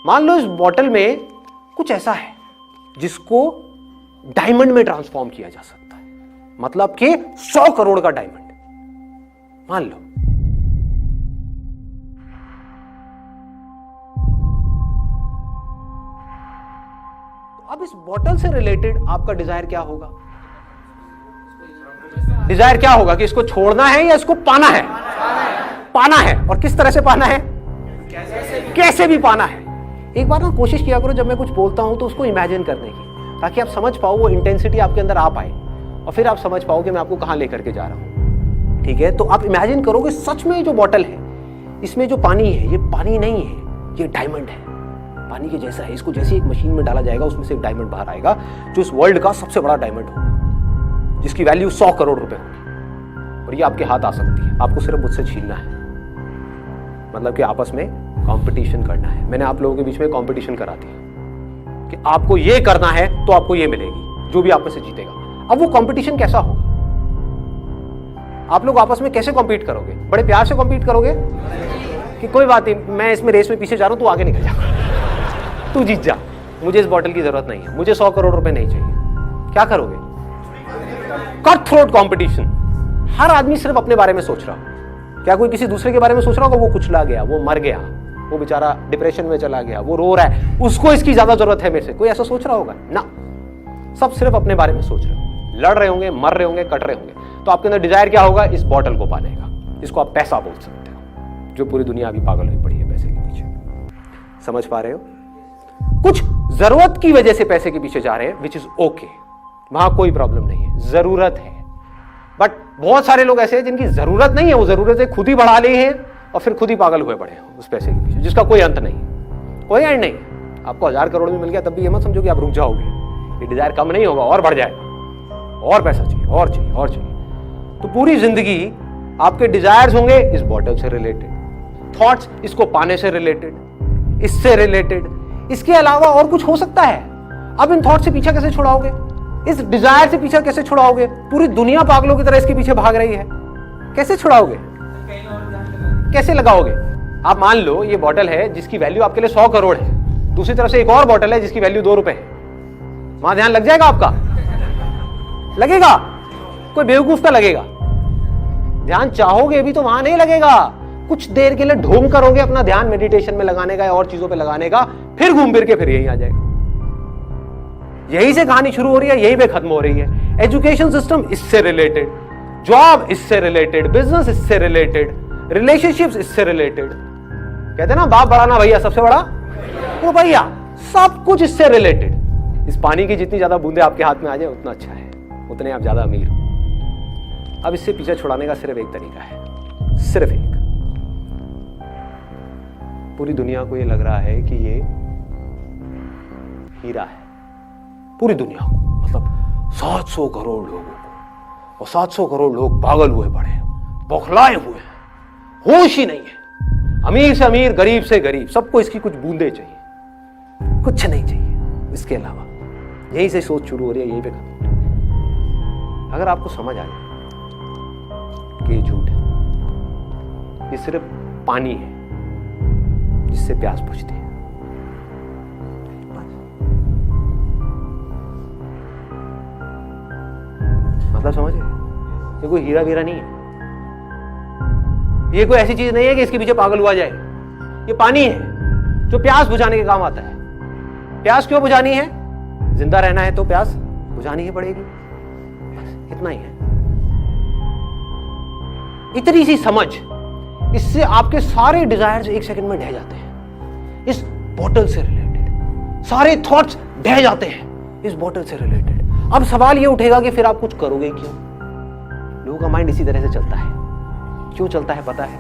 मान लो इस बॉटल में कुछ ऐसा है जिसको डायमंड में ट्रांसफॉर्म किया जा सकता है, मतलब कि 100 करोड़ का डायमंड मान लो। अब इस बॉटल से रिलेटेड आपका डिजायर क्या होगा? डिजायर क्या होगा कि इसको छोड़ना है या इसको पाना है? पाना है। और किस तरह से पाना है? कैसे भी पाना है। एक बार ना कोशिश किया करो जब मैं कुछ बोलता हूं तो उसको इमेजिन करने की, ताकि आप समझ पाओ, वो इंटेंसिटी आपके अंदर आ पाए और फिर आप समझ पाओ कि मैं आपको कहां लेकर के जा रहा हूं। ठीक है, तो आप इमेजिन करोगे सच में जो बॉटल है इसमें जो पानी है ये पानी नहीं है, ये डायमंड है, पानी के जैसा है। इसको जैसे एक मशीन में डाला जाएगा उसमें से एक डायमंड बाहर आएगा जो इस वर्ल्ड का सबसे बड़ा डायमंड होगा, जिसकी वैल्यू 100 करोड़ रुपए होगी और ये आपके हाथ आ सकती है। आपको सिर्फ मुझसे छीनना है, मतलब कि आपस में कंपटीशन करना है। मैंने आप लोगों के बीच में कंपटीशन करा दिया कि आपको ये करना है तो आपको ये मिलेगी, जो भी आप में से जीतेगा। अब वो कंपटीशन कैसा होगा? आप लोग आपस में कैसे कॉम्पीट करोगे? बड़े प्यार से कॉम्पीट करोगे कि कोई बात नहीं, मैं इसमें रेस में पीछे जा रहा हूं, तू आगे निकल जा, तू जीत जा, मुझे इस बॉटल की जरूरत नहीं है, मुझे 100 करोड़ रुपए नहीं चाहिए। क्या करोगे? Cut throat competition. हर आदमी सिर्फ अपने बारे में सोच रहा। क्या कोई किसी दूसरे के बारे में सोच रहा होगा? वो कुचला गया, वो मर गया, वो बेचारा डिप्रेशन में चला गया, वो रो रहा है, उसको इसकी ज्यादा जरूरत है मेरे से, कोई ऐसा सोच रहा होगा? ना, सब सिर्फ अपने बारे में सोच रहे हो, लड़ रहे होंगे, मर रहे होंगे, कट रहे होंगे। तो आपके अंदर डिजायर क्या होगा? इस बॉटल को पाने का। इसको आप पैसा बोल सकते हो, जो पूरी दुनिया अभी पागल हुई पड़ी है पैसे के पीछे। समझ पा रहे हो? कुछ जरूरत की वजह से पैसे के पीछे जा रहे हैं, विच इज ओके, वहां कोई प्रॉब्लम नहीं है, जरूरत है। बट बहुत सारे लोग ऐसे हैं जिनकी जरूरत नहीं है, वो जरूरतें खुद ही बढ़ा ली हैं और फिर खुद ही पागल हुए पड़े हैं उस पैसे के पीछे, जिसका कोई अंत नहीं, कोई एंड नहीं। आपको 1000 करोड़ में मिल गया तब भी ये मत समझो कि आप रुक जाओगे, ये डिजायर कम नहीं होगा, और बढ़ जाएगा, और पैसा चाहिए, और चाहिए, और चाहिए। तो पूरी जिंदगी आपके डिजायर्स होंगे इस बॉटल से रिलेटेड, थॉट्स इसको पाने से रिलेटेड, इससे रिलेटेड, इसके अलावा और कुछ हो सकता है। अब इन थॉट से पीछा कैसे छुड़ाओगे? इस डिजायर से पीछा कैसे छुड़ाओगे? पूरी दुनिया पागलों की तरह इसके पीछे भाग रही है, कैसे छुड़ाओगे? कैसे लगाओगे? आप मान लो ये बॉटल है जिसकी वैल्यू आपके लिए 100 करोड़ है, दूसरी तरफ से एक और बॉटल है जिसकी वैल्यू 2 रुपए है। वहां ध्यान लग जाएगा आपका? लगेगा? कोई बेवकूफ का लगेगा। ध्यान चाहोगे भी तो वहां नहीं लगेगा। कुछ देर के लिए ढोंग करोगे अपना ध्यान मेडिटेशन में लगाने का और चीजों पे लगाने का, फिर घूम फिर के फिर यहीं आ जाएगा। यहीं से कहानी शुरू हो रही है, यहीं पे खत्म हो रही है। एजुकेशन सिस्टम इससे रिलेटेड, जॉब इससे रिलेटेड, बिजनेस इससे रिलेटेड, रिलेशनशिप्स इससे रिलेटेड। कहते हैं ना बाप बड़ा ना भैया, सबसे बड़ा वो भैया, सब कुछ इससे रिलेटेड। इस पानी की जितनी ज्यादा बूंदे आपके हाथ में आ जाए उतना अच्छा है, उतने आप ज्यादा अमीर हो। अब इससे पीछे छुड़ाने का सिर्फ एक तरीका है, सिर्फ एक। पूरी दुनिया को ये लग रहा है कि ये हीरा है, पूरी दुनिया को, मतलब 700 करोड़ लोगों को, और 700 करोड़ लोग पागल हुए पड़े हैं, बौखलाए हुए हैं, होश ही नहीं है। अमीर से अमीर, गरीब से गरीब, सबको इसकी कुछ बूंदे चाहिए, कुछ नहीं चाहिए इसके अलावा। यही से सोच शुरू हो रही है, यही पे खत्म। अगर आपको समझ आए कि ये झूठ है, ये सिर्फ पानी है जिससे प्यास बुझती है, मतलब समझिए, ये कोई हीरा वीरा नहीं है, ये कोई ऐसी चीज नहीं है कि इसके पीछे पागल हुआ जाए। ये पानी है जो प्यास बुझाने के काम आता है। प्यास क्यों बुझानी है? जिंदा रहना है तो प्यास बुझानी ही पड़ेगी, बस इतना ही है। इतनी सी समझ, इससे आपके सारे डिजायर्स एक सेकंड में ढह जाते हैं। इस बोतल से रिलेटेड सारे थॉट्स ढह जाते हैं इस बोतल से रिलेटेड। अब सवाल ये उठेगा कि फिर आप कुछ करोगे क्यों? लोगों का माइंड इसी तरह से चलता है। क्यों चलता है पता है?